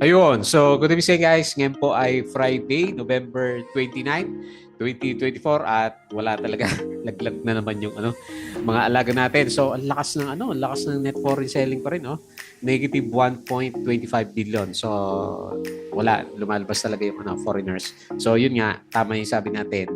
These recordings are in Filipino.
Ayun. So, good evening guys. Ngayon po ay Friday, November 29, 2024 at wala talaga. Laglag na naman yung mga alaga natin. So, ang lakas ng net foreign selling pa rin, oh. Negative 1.25 billion. So, wala, lumalabas talaga yung foreigners. So, yun nga, tama yung sabi natin.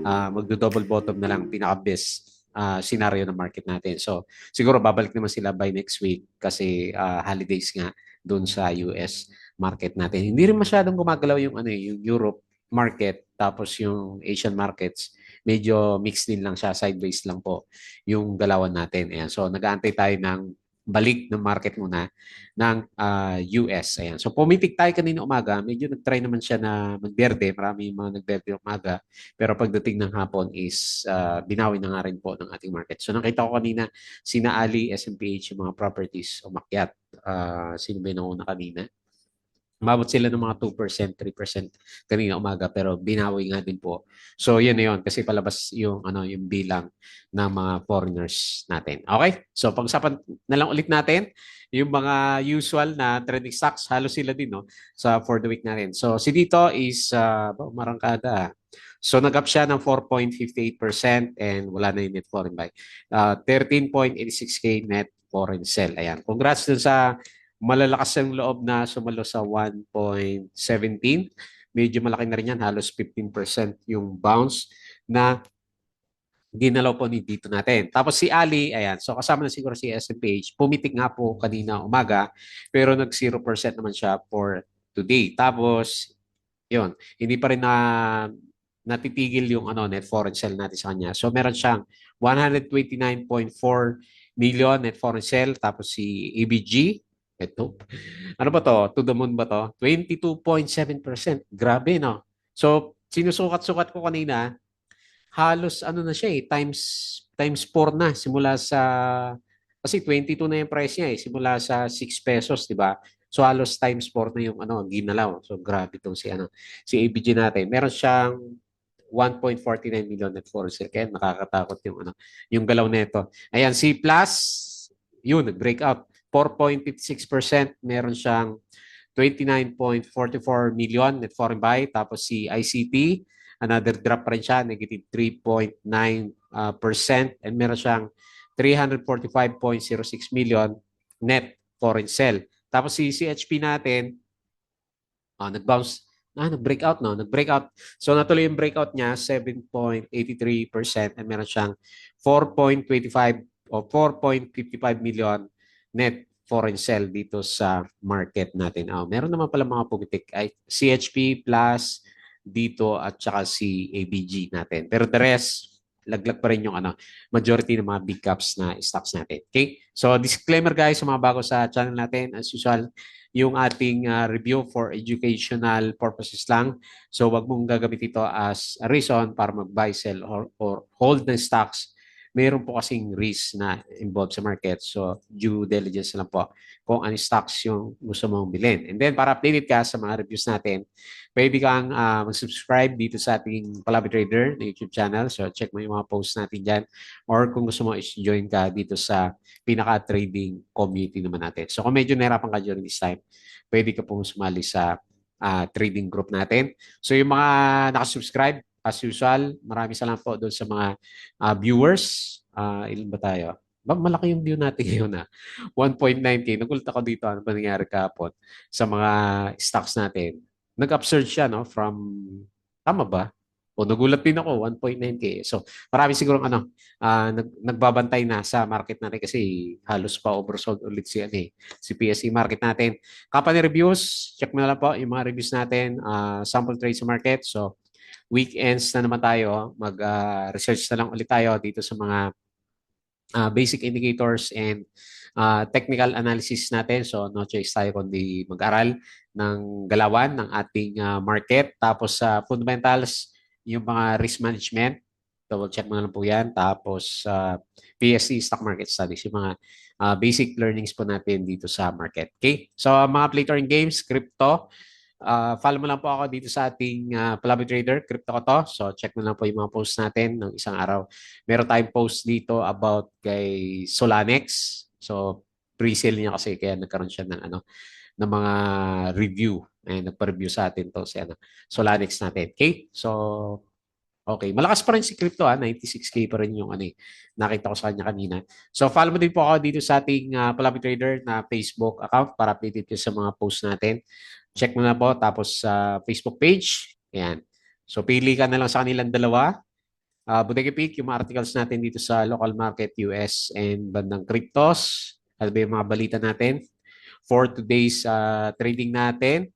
Magdo-double bottom na lang, pinaka-best scenario ng market natin. So, siguro babalik naman sila by next week kasi holidays nga doon sa US market natin. Hindi rin masyadong gumagalaw yung yung Europe market tapos yung Asian markets. Medyo mixed din lang siya, sideways lang po yung galawan natin. Ayan. So nag-aantay tayo ng balik ng market muna ng US. Ayan. So pumitik tayo kanina umaga, medyo nag-try naman siya na magberde. Marami yung mga nagberde umaga. Pero pagdating ng hapon is binawi na nga rin po ng ating market. So nakita ko kanina sina Ali, SMPH, yung mga properties umakyat. Sino ba yung nauna kanina? Umabot sila ng mga 2%, 3% kanina umaga pero binawi nga din po. So yun na yun kasi palabas yung yung bilang ng mga foreigners natin. Okay? So pag-usapan na lang ulit natin yung mga usual na trending stocks, halos sila din no sa for the week natin. So si dito is marangkada. So nag-up siya ng 4.58% and wala na yung net foreign buy. 13.86K net foreign sell. Ayan. Congrats dun sa malalakas ang loob na sumalo sa 1.17. Medyo malaki na rin yan, halos 15% yung bounce na ginalaw po ni dito natin. Tapos si Ali, ayan, so kasama na siguro si SMPH, pumitik nga po kanina umaga, pero nag 0% naman siya for today. Tapos, yun, hindi pa rin natitigil yung net foreign sell natin sa kanya. So meron siyang 129.4 million net foreign sell. Tapos si ABG, ito, ano ba to? To the moon ba to? 22.7%. Grabe, no? So, sinusukat-sukat ko kanina, halos na siya times 4 na simula sa kasi 22 na yung price niya simula sa 6 pesos, di ba? So halos times 4 na yung ginalaw. So grabe tong si ABG natin. Meron siyang 1.49 million net for sale. Kaya nakakatakot yung galaw nito. Ayan, si Plus, yun, nag-breakout. 4.56%. Meron siyang 29.44 million net foreign buy. Tapos si ICT, another drop pa rin siya, negative 3.9%. And meron siyang 345.06 million net foreign sell. Tapos si CHP natin, nag-bounce, nag-breakout, no? Nag-breakout. So natuloy yung breakout niya, 7.83% and meron siyang 4.25 o 4.55 million net foreign sell dito sa market natin. Meron naman pala mga pumitik ay CHP plus dito at saka si ABG natin. Pero the rest, laglag pa rin yung majority ng mga big caps na stocks natin. Okay? So disclaimer guys sa mga bago sa channel natin, as usual, yung ating review for educational purposes lang. So wag mong gagamit ito as a reason para mag-buy, sell, or hold ng stocks. Mayroon po kasing risk na involved sa market. So due diligence lang po kung ano stocks yung gusto mong bilhin. And then para updated ka sa mga reviews natin, pwede kang mag-subscribe dito sa ating Palabi Trader na YouTube channel. So check mo yung mga posts natin dyan. Or kung gusto mo is-join ka dito sa pinaka-trading community naman natin. So kung medyo nahirapan ka during this time, pwede ka pong sumali sa trading group natin. So yung mga nakasubscribe, as usual, maraming salamat po doon sa mga viewers. Ilan ba tayo? Malaki yung view natin ngayon na 1.9K. Nagulat ako dito ano ba nangyari kahapon sa mga stocks natin. Nag-upsurge siya no from tama ba? O nagulat din ako 1.9K. So marami siguro nagbabantay na sa market natin kasi halos pa oversold ulit si PSE market natin. Company reviews, check mo na lang po yung mga reviews natin, sample trades sa market. So weekends na naman tayo, mag-research na lang ulit tayo dito sa mga basic indicators and technical analysis natin. So no choice tayo kundi mag-aral ng galawan ng ating market. Tapos sa fundamentals, yung mga risk management, double check mo na lang po yan. Tapos PSC, stock market studies, yung mga basic learnings po natin dito sa market. Okay? So mga play to earn games, crypto, follow mo lang po ako dito sa ating Palabi Trader, crypto ko to. So check mo lang po yung mga posts natin ng isang araw. Meron tayong post dito about kay Solanex. So pre-sale niya kasi kaya nagkaroon siya ng ng mga review. Nagpa-review sa atin to si Solanix natin. Okay? So, okay. Malakas pa rin si crypto, 96K pa rin yung nakita ko sa kanya kanina. So, follow mo din po ako dito sa ating Palami Trader na Facebook account para updated kayo sa mga posts natin. Check mo na po. Tapos sa Facebook page. Ayan. So, pili ka na lang sa kanilang dalawa. Bodega Peak, yung mga articles natin dito sa local market, US, and bandang cryptos. Ano ba yung mga balita natin? For today's trading natin.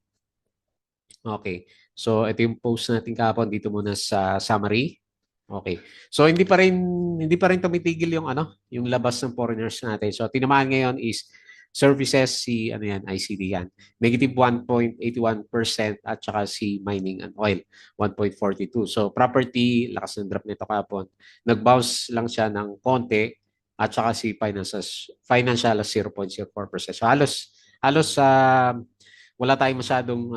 Okay. So, ito yung post natin kahapon dito muna sa summary. Okay. So, hindi pa rin tumitigil yung yung labas ng foreigners natin. So, tinamaan ngayon is services si ICD yan. Negative 1.81% at saka si mining and oil 1.42. So, property, lakas ng drop nito kahapon. Nag-bounce lang siya ng konti at saka si financial 0.04%. So, halos wala tayong masyadong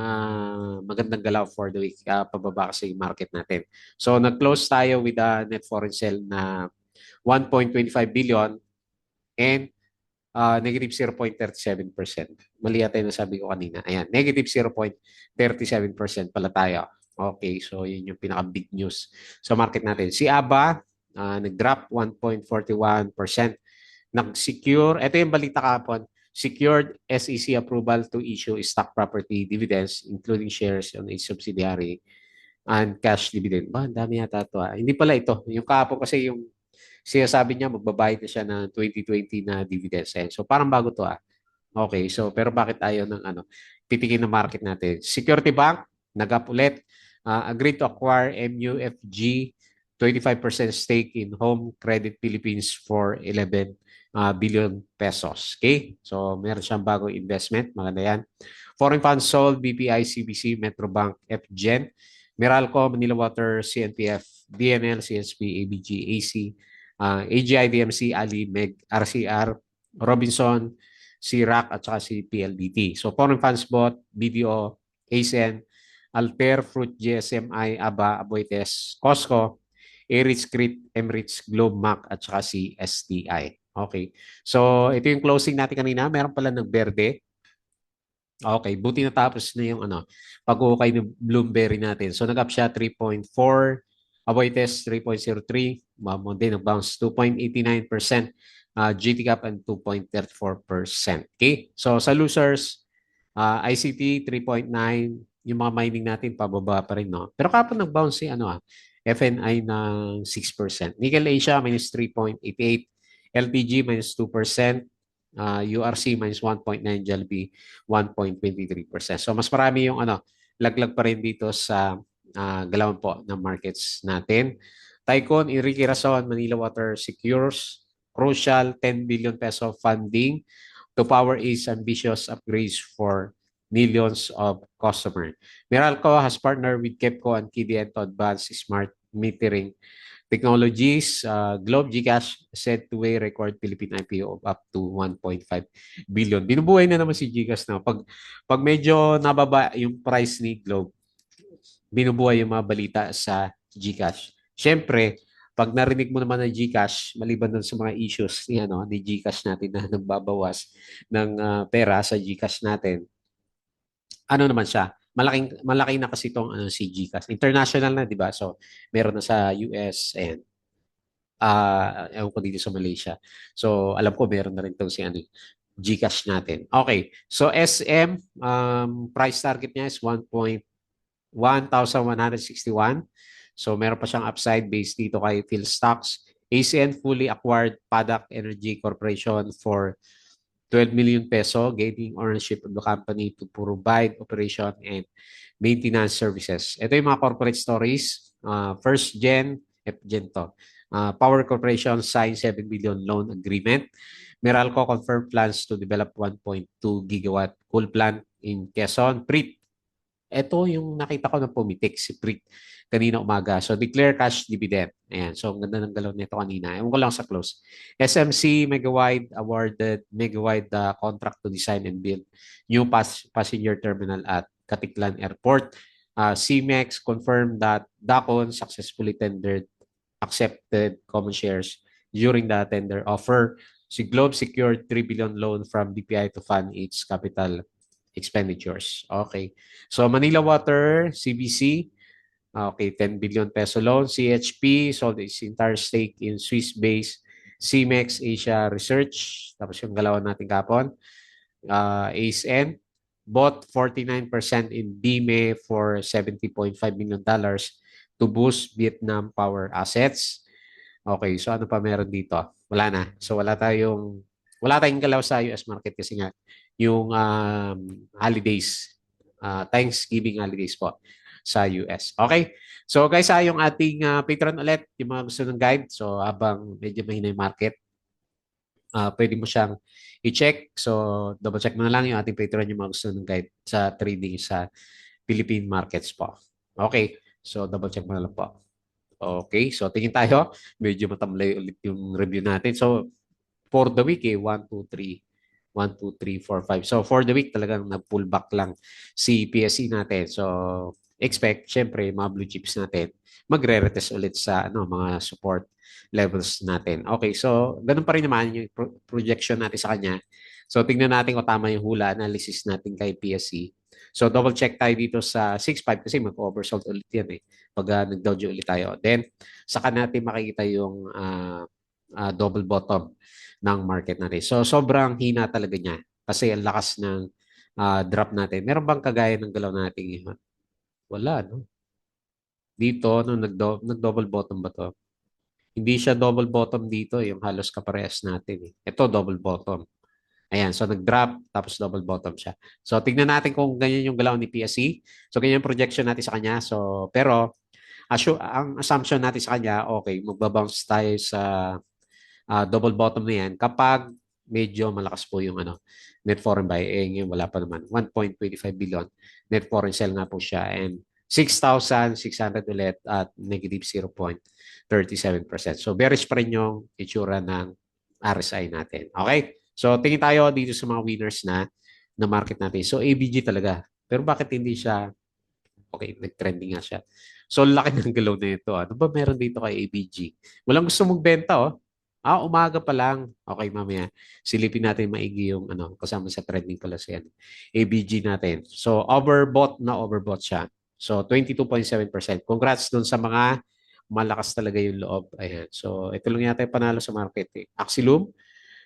magandang galaw for the week pababa kasi yung market natin. So nag-close tayo with a net foreign sale na 1.25 billion and negative 0.37%. Mali yata yung nasabi ko kanina. Ayan, negative 0.37% pala tayo. Okay, so yun yung pinaka-big news sa market natin. Si ABA, nag-drop 1.41%. Nag-secure, ito yung balita kahapon, secured SEC approval to issue stock property dividends, including shares on its subsidiary and cash dividend. Ba, ang dami yata ito. Hindi pala ito. Yung kahapon kasi yung sinasabi niya, magbabayad na siya ng 2020 na dividends. So parang bago to. Okay, so pero bakit ayaw ng titingin ng market natin? Security Bank, nag-up ulit. Agreed to acquire MUFG 25% stake in Home Credit Philippines for 11 billion pesos. Okay? So, meron siyang bagong investment. Maganda yan. Foreign funds sold, BPI, CBC, Metrobank, FGen, Meralco, Manila Water, CNPF, DNL, CSP, ABG, AC, AGI, DMC, Ali, MEG, RCR, Robinson, si RAC at saka si PLDT. So, foreign funds bought, BDO, ASEN, Alter, Fruit, GSMI, ABA, Aboites, Costco, Aritz, Crit, Emirates, Globe, Mac, at saka si STI. Okay. So, ito yung closing natin kanina. Meron pala ng berde. Okay, buti natapos na yung pag-ukay ng Bloomberry natin. So, nag-up siya 3.4, Aboites 3.03, Mamonde nag-bounce 2.89%, GT Cap and 2.34%. Okay, so sa losers, ICT 3.9, yung mga mining natin pababa pa rin, no? Pero kapag nag-bounce si FNI ng 6%. Nickel Asia minus 3.88, LTG minus 2%, URC minus 1.9, Jollibee 1.23%. So mas marami yung laglag pa rin dito sa galawan po ng markets natin. Tycoon, Enrique Rason, Manila Water secures crucial 10 billion peso funding to power its ambitious upgrades for millions of customers. Meralco has partnered with KEPCO and KDN to advance smart metering technologies. Globe GCash said to weigh record Philippine IPO of up to 1.5 billion. Binubuhay na naman si GCash na. Pag medyo nababa yung price ni Globe, binubuhay yung mga balita sa GCash. Siyempre, pag narinig mo naman ng GCash, maliban dun sa mga issues ni GCash natin na nagbabawas ng pera sa GCash natin, naman siya, malaki na kasi itong si GCash. International na, di ba? So, meron na sa US and ewan ko dito sa Malaysia. So, alam ko meron na rin itong si GCash natin. Okay. So, SM, price target niya is 1,161. So, meron pa siyang upside based dito kay PhilStocks. ACN fully acquired Padak Energy Corporation for 12 million peso, gaining ownership of the company to provide operation and maintenance services. Ito yung mga corporate stories. First Gen, FGen to. Power Corporation signed 7 billion loan agreement. Meralco confirmed plans to develop 1.2 gigawatt coal plant in Quezon. PRIT, ito yung nakita ko na pumitik si PRIT kanina umaga. So, declare cash dividend. Ayan. So, ang ganda ng galaw nito kanina. Ewan ko lang sa close. SMC Megawide awarded Megawide contract to design and build new passenger terminal at Katiklan Airport. CMEX confirmed that Dacon successfully accepted common shares during the tender offer. Si Globe secured 3 billion loan from BPI to fund its capital expenditures. Okay. So Manila Water, CBC, okay, 10 billion peso loan. CHP sold its entire stake in Swiss-based CMEX Asia Research. Tapos yung galawan natin kapon. ASN bought 49% in BME for $70.5 million to boost Vietnam power assets. Okay, so ano pa meron dito? Wala na. So wala tayong galaw sa US market kasi nga yung holidays, Thanksgiving holidays po sa US. Okay? So guys, yung ating patron ulit, yung mga gusto ng guide. So habang medyo mahina yung market, pwede mo siyang i-check. So double check mo na lang yung ating patron yung mga gusto ng guide sa trading sa Philippine markets po. Okay? So double check mo na lang po. Okay, so tingin tayo. Medyo matamlay ulit yung review natin. So, for the week, 1, 2, 3. 1, 2, 3, 4, 5. So, for the week, talagang nag-pull back lang si PSE natin. So, expect, syempre, mga blue chips natin, magre-retest ulit sa mga support levels natin. Okay, so, ganun pa rin naman yung projection natin sa kanya. So, tingnan natin kung tama yung hula analysis natin kay PSE. So, double check tayo dito sa 6.5 kasi mag-oversold ulit yan eh pag nag-dojo ulit tayo. Then, saka natin makikita yung double bottom ng market natin. So, sobrang hina talaga niya kasi ang lakas ng drop natin. Meron bang kagaya ng galaw natin yun? Wala, no? Dito, nung nag-double bottom ba to? Hindi siya double bottom dito, yung halos kaparehas natin. Ito, double bottom. Ayan, so nag-drop, tapos double bottom siya. So, tignan natin kung ganyan yung galaw ni PSE. So, ganyan yung projection natin sa kanya. So, pero, ang assumption natin sa kanya, okay, magbabounce tayo sa double bottom na yan kapag medyo malakas po yung net foreign buy. Ngayon wala pa naman. 1.25 billion net foreign sell nga po siya and 6,600 ulit at negative 0.37%. So bearish pa rin yung itsura ng RSI natin. Okay? So tingin tayo dito sa mga winners na market natin. So ABG talaga. Pero bakit hindi siya okay, nag-trending nga siya. So, laki ng galaw na ito. Ano ba meron dito kay ABG? Walang gusto magbenta, oh. Umaga pa lang. Okay, mamaya. Silipin natin maigi yung kasama sa trending pala siya. ABG natin. So, overbought siya. So, 22.7%. Congrats dun sa mga malakas talaga yung loob. Ayan. So, ito lang yata yung panalo sa market. Axilum.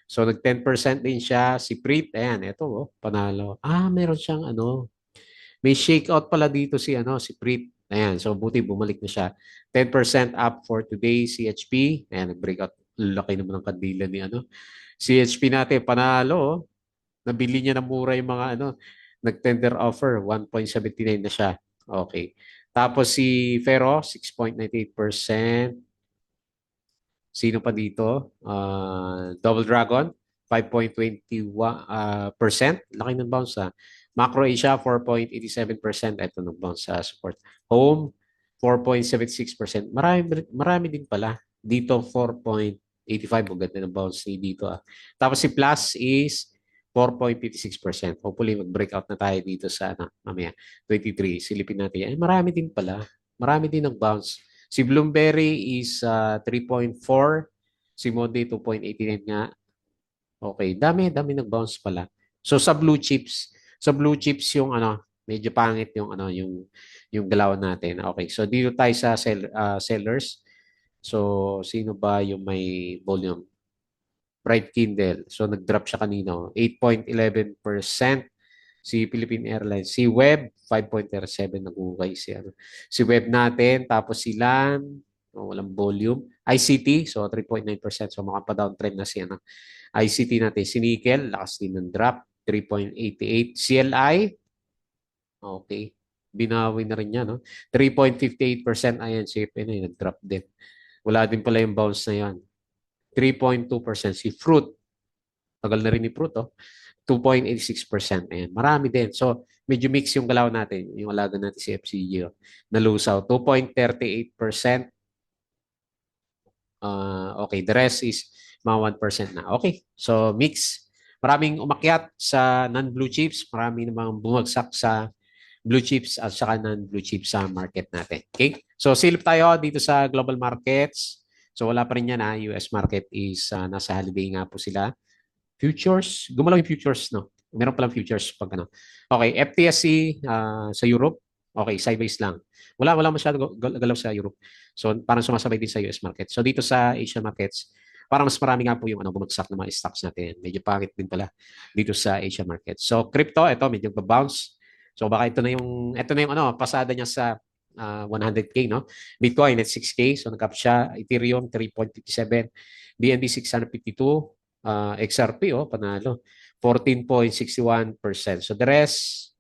So, nag-10% din siya. Si Prit. Ayan, ito, panalo. Meron siyang may shakeout pala dito si Prit. Ayan, so buti bumalik na siya. 10% up for today, CHP. Ayan, nag-breakout. Laki naman ng kandila ni CHP natin, panalo. Nabili niya na mura yung mga nag-tender offer. 1.79 na siya. Okay. Tapos si Ferro, 6.98%. Sino pa dito? Double Dragon, 5.21%. Laki ng bounce Macro Asia, 4.87%. Ito nag-bounce sa support. Home, 4.76%. Marami din pala. Dito, 4.85%. Maganda ng bounce dito. Tapos si Plus is 4.56%. Hopefully, mag-breakout na tayo dito sa mamaya, 23. Silipin natin yan. Marami din pala. Marami din nag-bounce. Si Bloomberry is 3.4. Si Monday, 2.89 nga. Okay, dami nag-bounce pala. So sa blue chips yung medyo pangit yung galaw natin. Okay, so dito tayo sa sellers. So sino ba yung may volume? Bright Kindle. So nag-drop siya kanina, 8.11%. Si Philippine Airlines, si Web 5.07 nag-ukay si Web natin, tapos si LAN, walang volume. ICT, so 3.9%, so makapa-downtrend na si ICT natin. Si Nickel, lakas din ng drop, 3.88. CLI, okay, binawi na rin niya, no? 3.58%. Ayan, CFN ay nag-drop din. Wala din pala yung bounce na yan. 3.2%. Si Fruit, tagal na rin ni Fruit, 2.86%. Ayan, marami din. So, medyo mix yung galaw natin. Yung alaga natin si FCG. Nalusaw. 2.38%. Okay, the rest is mga 1% na. Okay, so mix. Maraming umakyat sa non-blue chips. Maraming namang bumagsak sa blue chips at saka non-blue chips sa market natin. Okay, so silip tayo dito sa global markets. So wala pa rin yan US market is nasa holiday nga po sila. Futures, gumalaw yung futures, no? Meron palang futures pag ano. Okay, FTSE sa Europe. Okay, sideways lang. Wala masyado galaw sa Europe. So parang sumasabay din sa US market. So dito sa Asian markets, parang mas marami nga po yung bumagsak ng mga stocks natin. Medyo pangit din pala dito sa Asian market. So crypto, ito medyo ba-bounce. So baka ito na yung pasada niya sa 100K, no? Bitcoin at 6K, so nag-up siya. Ethereum 3.57, BNB 652, XRP panalo 14.61%. So the rest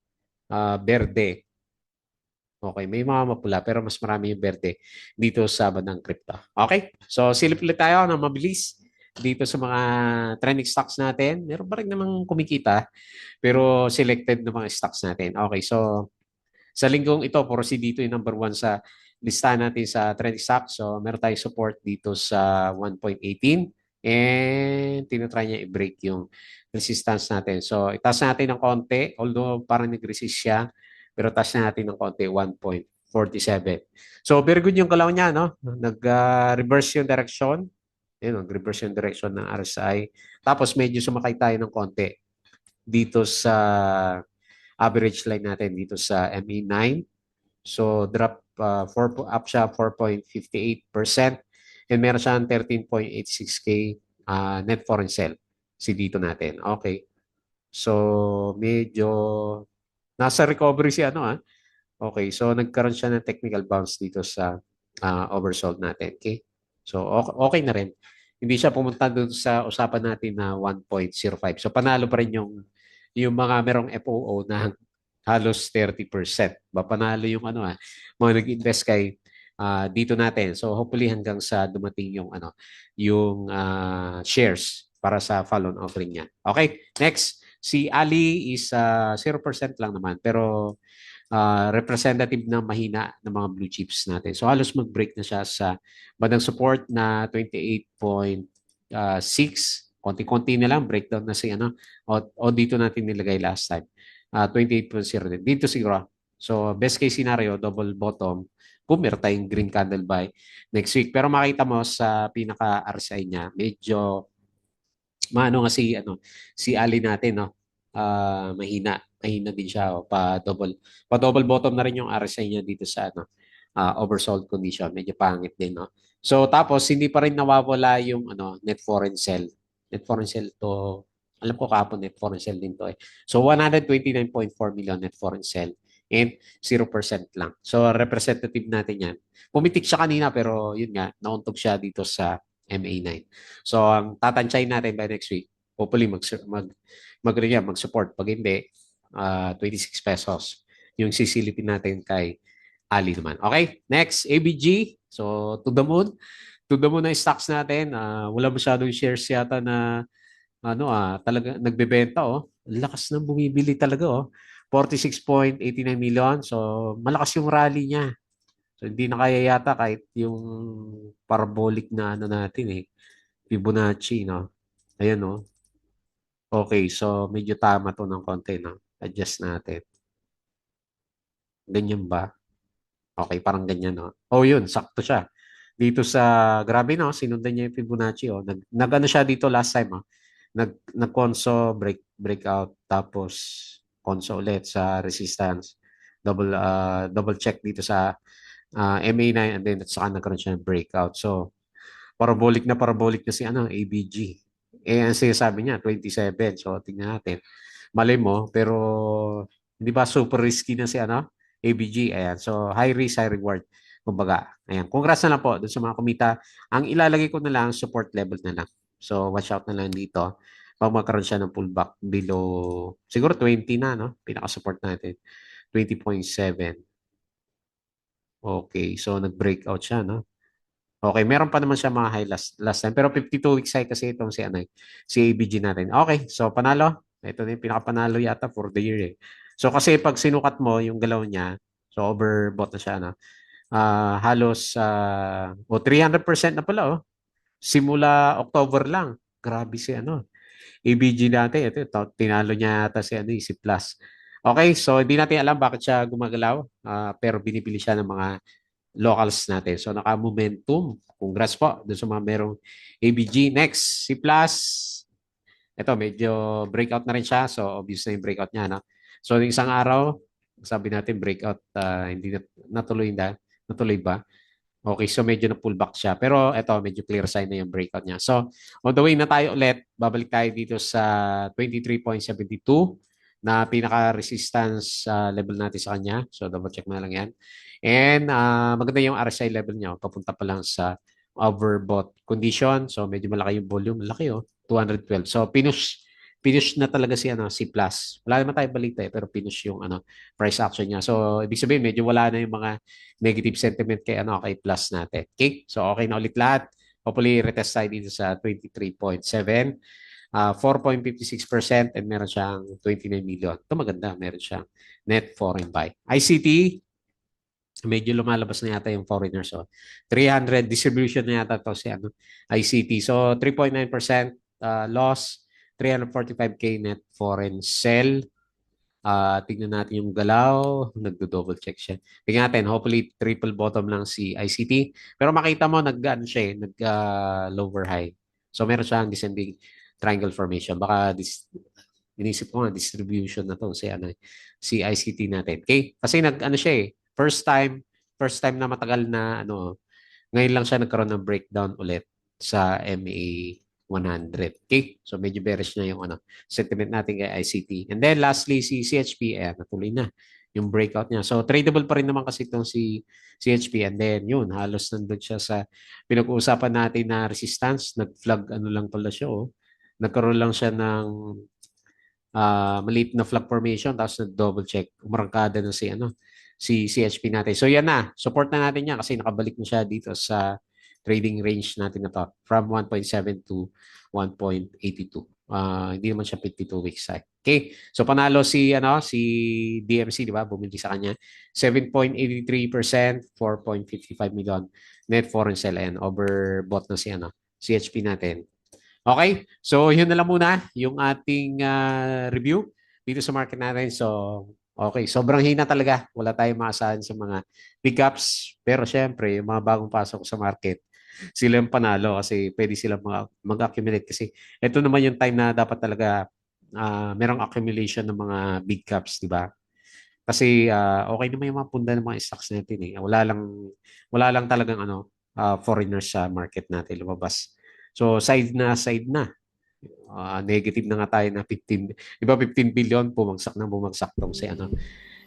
berde. Okay, may mga mapula pero mas marami yung berde dito sa bandang crypto. Okay? So silip ulit tayo ng mabilis dito sa mga trending stocks natin. Meron pa rin namang kumikita pero selected na mga stocks natin. Okay, so sa linggong ito, puro si dito yung number one sa listahan natin sa trending stocks. So meron tayong support dito sa 1.18 and tinatry niya i-break yung resistance natin. So itaas natin ng konti, although parang nag-resist siya, pero taas natin ng konti, 1.47. So very good yung galaw niya, no? Nag-reverse yung direction. Yun, nag-reverse yung direction ng RSI. Tapos medyo sumakay tayo ng konti dito sa average line natin dito sa MA9. So drop up siya 4.58% and meron siyang 13.86K net foreign sale si dito natin. Okay. So medyo nasa recovery si Okay, so nagkaroon siya ng technical bounce dito sa oversold natin. Okay? So okay na rin. Hindi siya pumunta doon sa usapan natin na 1.05. So panalo pa rin yung mga merong FOO na halos 30%. Panalo yung mga nag-invest kay dito natin. So hopefully hanggang sa dumating yung shares para sa follow-on offering niya. Okay, next. Si Ali is 0% lang naman pero representative ng mahina ng mga blue chips natin. So halos mag-break na siya sa bandang support na 28.6. Konti-konti na lang, breakdown na si o dito natin nilagay last time. 28.0 din. Dito siguro. So best case scenario, double bottom. Kung meron tayong green candle buy next week. Pero makita mo sa pinaka-RSI niya, medyo maano nga si Ali natin, no? Mahina din siya, pa double bottom na rin yung RSI niya dito sa oversold condition, medyo pangit din, no? So tapos hindi pa rin nawawala yung net foreign sell. Net foreign sell to, alam ko kahapon net foreign sell din to eh. So 129.4 million net foreign sell and 0% lang. So representative natin yan. Pumitik siya kanina pero yun nga, nauntog siya dito sa MA9. So, ang tatansyahin natin by next week, hopefully mag-support. Pag hindi, 26 pesos yung sisilipin natin kay Ali naman. Okay, next, ABG. So, to the moon. To the moon na stocks natin. Wala masyadong shares yata na talaga nagbebenta Ang lakas ng bumibili talaga 46.89 million. So, malakas yung rally niya. So, hindi na kaya yata kahit yung parabolic na natin Fibonacci, no? Ayan, no? Okay, so medyo tama to ng konti, no? Adjust natin. Ganyan ba? Okay, parang ganyan, no? Oh, yun, sakto siya. Dito grabe, no? Sinundan niya yung Fibonacci, Nag-ano siya dito last time, nag-conso, breakout, tapos conso ulit sa resistance. Double check dito sa MA9 and then at saka nagkaroon siya ng breakout. So, parabolic na si ABG. Ang sinasabi niya, 27. So, tingnan natin. Malay mo, pero hindi ba super risky na si ABG? Ayan. So, high risk, high reward. Kumbaga, ayan. Congrats na lang po dun sa mga kumita. Ang ilalagay ko na lang, support level na lang. So, watch out na lang dito. Pag magkaroon siya ng pullback below, siguro 20 na, no? Pinaka-support natin. 20.7. Okay. So, nag-breakout siya, no? Okay, meron pa naman siya mga high last time. Pero 52 weeks high kasi itong si ABG natin. Okay, so panalo. Ito na yung pinakapanalo yata for the year So kasi pag sinukat mo yung galaw niya, so overbought na siya halos 300% na pala Simula October lang. Grabe si ABG natin. Ito, tinalo niya yata si Plus. Okay, so hindi natin alam bakit siya gumagalaw. Pero binibili siya ng mga locals natin. So naka-momentum. Congrats po doon sa mga merong ABG. Next, si Plus. ito medyo breakout na rin siya. So obvious na yung breakout niya, no? So yung isang araw, sabi natin breakout, hindi natuloy ba? Okay, so medyo na pullback siya. Pero ito, medyo clear sign na yung breakout niya. So, on the way na tayo ulit. Babalik tayo dito sa 23.72 na pinaka-resistance level natin sa kanya. So, double check na lang yan. And maganda yung RSI level niya. Papunta pa lang sa overbought condition. So, medyo malaki yung volume. Malaki, oh. 212. So, pinush na talaga si Plus. Wala naman tayo balita pero pinush yung price action niya. So, ibig sabihin medyo wala na yung mga negative sentiment kay Plus natin. Okay? So, okay na ulit lahat. Hopefully, retest tayo dito sa 23.7, 4.56% and meron siyang 29 million. Ito maganda. Meron siyang net foreign buy. ICT, medyo lumalabas na yata yung foreigners. So, 300 distribution na yata to si ICT. So, 3.9% loss. 345K net foreign sell. Tignan natin yung galaw. Nagdo-double check siya. Tignan natin. Hopefully, triple bottom lang si ICT. Pero makita mo, nag-lower high. So, meron siyang descending triangle formation. Baka inisip ko nga, distribution na to si ICT natin. Okay? Kasi siya eh. First time na matagal na ngayon lang siya nagkaroon ng breakdown ulit sa MA 100. Okay? So medyo bearish na yung sentiment natin kay ICT. And then lastly, si CHP, natuloy na yung breakout niya. So tradable pa rin naman kasi itong si CHP. And then yun, halos nandun siya sa pinag-uusapan natin na resistance. Nag-flag lang pala siya. Nagkaroon lang siya ng maliit na flag formation tapos nag-double check. Umarangkada na si CHP natin. So yan na. Support na natin yan kasi nakabalik na siya dito sa trading range natin na to from 1.7 to 1.82. Hindi naman siya 52 weeks high. Okay. So panalo si DMC, di ba? Bumili sa kanya 7.83%, 4.55 million net foreign sell and overbought na si CHP natin. Okay? So yun na lang muna yung ating review dito sa market natin. So okay, sobrang hina talaga. Wala tayong maasahan sa mga big caps. Pero syempre, yung mga bagong pasok sa market, sila yung panalo kasi pwede sila mag-accumulate kasi ito naman yung time na dapat talaga merong accumulation ng mga big caps, di ba? Kasi okay naman yung mga punda ng mga stocks natin eh. Wala lang talagang foreigners sa market natin lumabas. So side na. Negative na nga tayo na 15, di ba 15 billion bumagsak tong si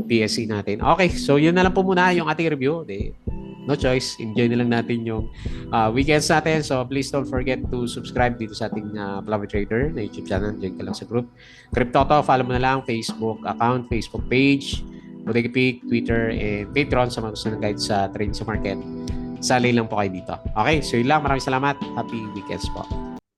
PSE natin. Okay, so yun na lang po muna yung ating review. No choice, enjoy na lang natin yung weekends natin. So please don't forget to subscribe dito sa ating Flower Trader na YouTube channel. Join ka lang sa group. CryptoTo, follow mo na lang Facebook account, Facebook page, Bodega Peak, Twitter, and Patreon sa mga gusto ng guide sa trade sa market. Sali lang po kayo dito. Okay, so yun lang. Maraming salamat. Happy weekends po.